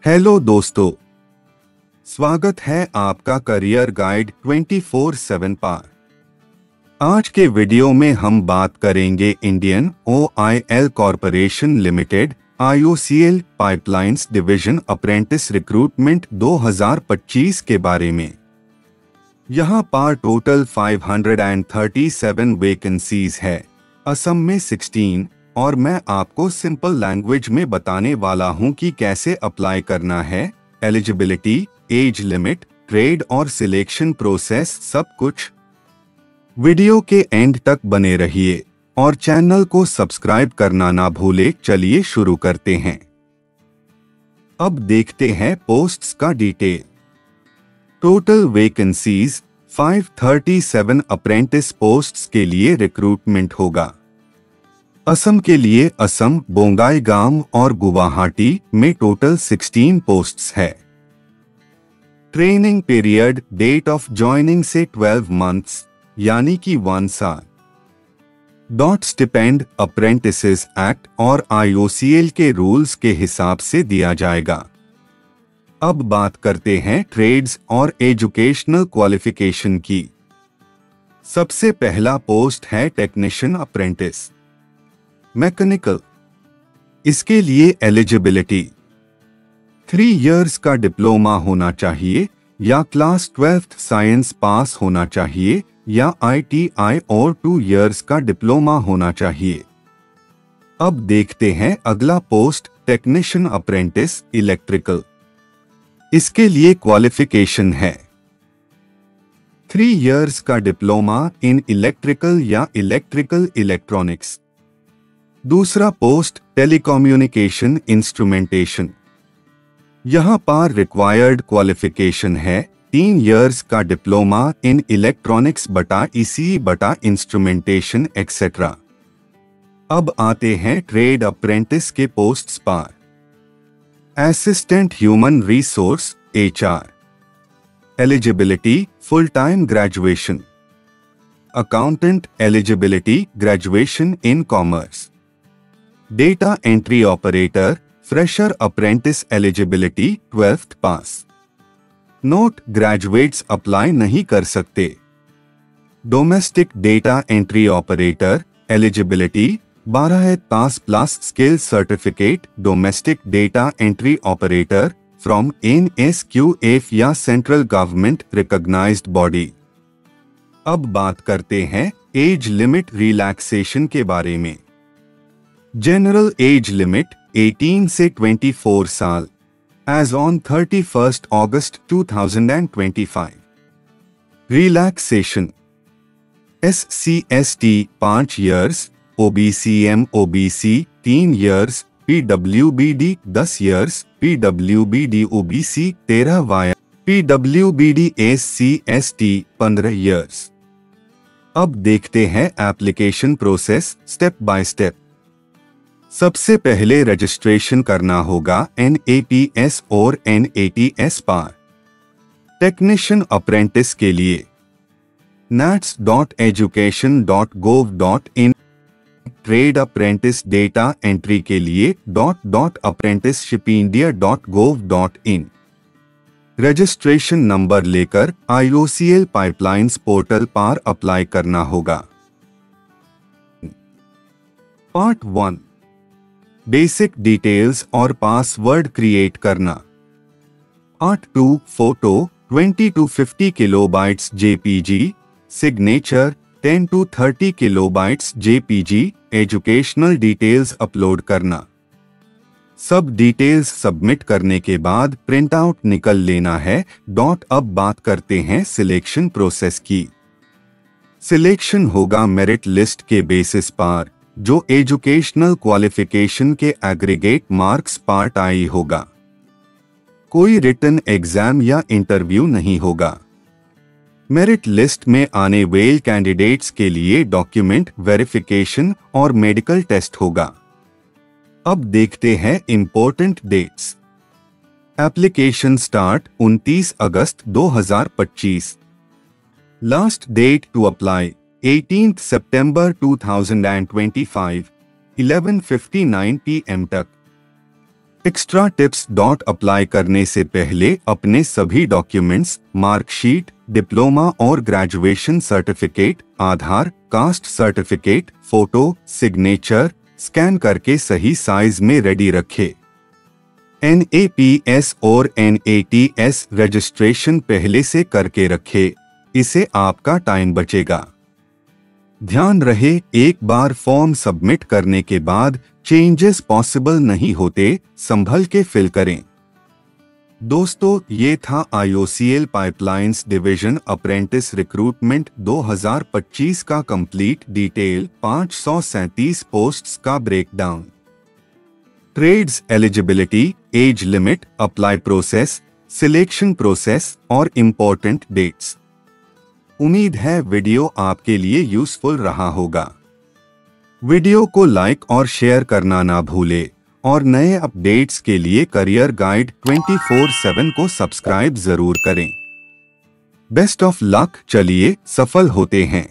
Hello दोस्तों, स्वागत है आपका करियर गाइड 24/7 पर। आज के वीडियो में हम बात करेंगे Indian oil corporation limited IOCL pipelines division apprentice recruitment 2025 के बारे में। यहाँ पर टोटल 537 वैकेंसीज है, असम में 16, और मैं आपको सिंपल लैंग्वेज में बताने वाला हूँ कि कैसे अप्लाई करना है, एलिजिबिलिटी, एज लिमिट, ट्रेड और सिलेक्शन प्रोसेस, सब कुछ। वीडियो के एंड तक बने रहिए और चैनल को सब्सक्राइब करना ना भूले। चलिए शुरू करते हैं। अब देखते हैं पोस्ट्स का detail. Total vacancies 537 apprentice posts के लिए रिक्रूटमेंट होगा। असम के लिए असम, बोंगाईगांव और गुवाहाटी में टोटल 16 पोस्ट्स है। Training period date of joining से 12 मंथ्स यानी कि 1 साल। स्टिपेंड अप्रेंटिसेस एक्ट और IOCL के रूल्स के हिसाब से दिया जाएगा। अब बात करते हैं ट्रेड्स और एजुकेशनल क्वालिफिकेशन की। सबसे पहला पोस्ट है टेक्नीशियन अप्रेंटिस मैकेनिकल। इसके लिए एलिजिबिलिटी 3 इयर्स का डिप्लोमा होना चाहिए या क्लास 12th साइंस पास होना चाहिए या ITI और 2 इयर्स का डिप्लोमा होना चाहिए। अब देखते हैं अगला पोस्ट, टेक्नीशियन अप्रेंटिस इलेक्ट्रिकल। इसके लिए क्वालिफिकेशन है 3 इयर्स का डिप्लोमा इन इलेक्ट्रिकल या इलेक्ट्रिकल इलेक्ट्रॉनिक्स। दूसरा पोस्ट, टेलीकम्युनिकेशन इंस्ट्रूमेंटेशन। यहाँ पर रिक्वायर्ड क्वालिफिकेशन है 3 इयर्स का डिप्लोमा इन इलेक्ट्रॉनिक्स बटा ECE बटा इंस्ट्रूमेंटेशन एक्सेट्रा। अब आते हैं ट्रेड अप्रेंटिस के पोस्ट्स पर। Assistant human resource HR। Eligibility full time graduation. Accountant eligibility graduation in commerce. Data entry operator fresher apprentice eligibility 12th pass. Note, graduates apply नहीं कर सकते। Domestic data entry operator eligibility 12 pass plus skill certificate domestic data entry operator from NSQF या central government recognised body. अब बात करते हैं age limit relaxation के बारे में। जनरल एज लिमिट 18 से 24 साल age on 31 August 2025। Relaxation SC/ST 5 years, OBC/MOBC 3 years, PWBD 10 years, PWBD OBC 13 वाया, PWBD SC/ST 15 इयर्स। अब देखते हैं application process step by step. सबसे पहले रजिस्ट्रेशन करना होगा NAPS और NATS पर। टेक्नीशियन अप्रेंटिस के लिए nats.education.gov.in। Trade apprentice data entry के लिए apprenticeshipindia.gov.in। रजिस्ट्रेशन नंबर लेकर IOCL पाइपलाइंस पोर्टल पर अप्लाई करना होगा। पार्ट 1, बेसिक डिटेल्स और पासवर्ड क्रिएट करना। Part 2, photo 20 to 50 kilobytes JPG, signature 10 to 30 kilobytes JPG, educational details upload करना। सब डिटेल्स सबमिट करने के बाद प्रिंट आउट निकल लेना है। अब बात करते हैं सिलेक्शन प्रोसेस की। सिलेक्शन होगा मेरिट लिस्ट के बेसिस पर, जो एजुकेशनल क्वालिफिकेशन के एग्रीगेट मार्क्स पार्ट आई होगा। कोई रिटन एग्जाम या इंटरव्यू नहीं होगा। मेरिट लिस्ट में आने वाले कैंडिडेट्स के लिए डॉक्यूमेंट वेरिफिकेशन और मेडिकल टेस्ट होगा। अब देखते हैं इंपॉर्टेंट डेट्स। एप्लीकेशन स्टार्ट 29 अगस्त 2025। Last date to apply 18th September 2025, 11:59 PM तक। एक्स्ट्रा टिप्स अप्लाई करने से पहले अपने सभी डॉक्यूमेंट्स, मार्कशीट, डिप्लोमा और graduation certificate, Aadhaar, caste certificate, photo, signature scan करके सही साइज में रेडी रखें। NAPS और NATS रजिस्ट्रेशन पहले से करके रखें, इससे आपका टाइम बचेगा। ध्यान रहे, एक बार फॉर्म सबमिट करने के बाद चेंजेस पॉसिबल नहीं होते, संभल के फिल करें। दोस्तों, ये था IOCL pipelines division apprentice recruitment 2025 का कंप्लीट डिटेल 537 पोस्ट्स का breakdown. Trades eligibility, age limit, apply process, selection process और इम्पोर्टेंट डेट्स। उम्मीद है वीडियो आपके लिए यूजफुल रहा होगा। वीडियो को लाइक और शेयर करना ना भूले और नए अपडेट्स के लिए करियर गाइड 24/7 को सब्सक्राइब जरूर करें। बेस्ट ऑफ लक, चलिए सफल होते हैं।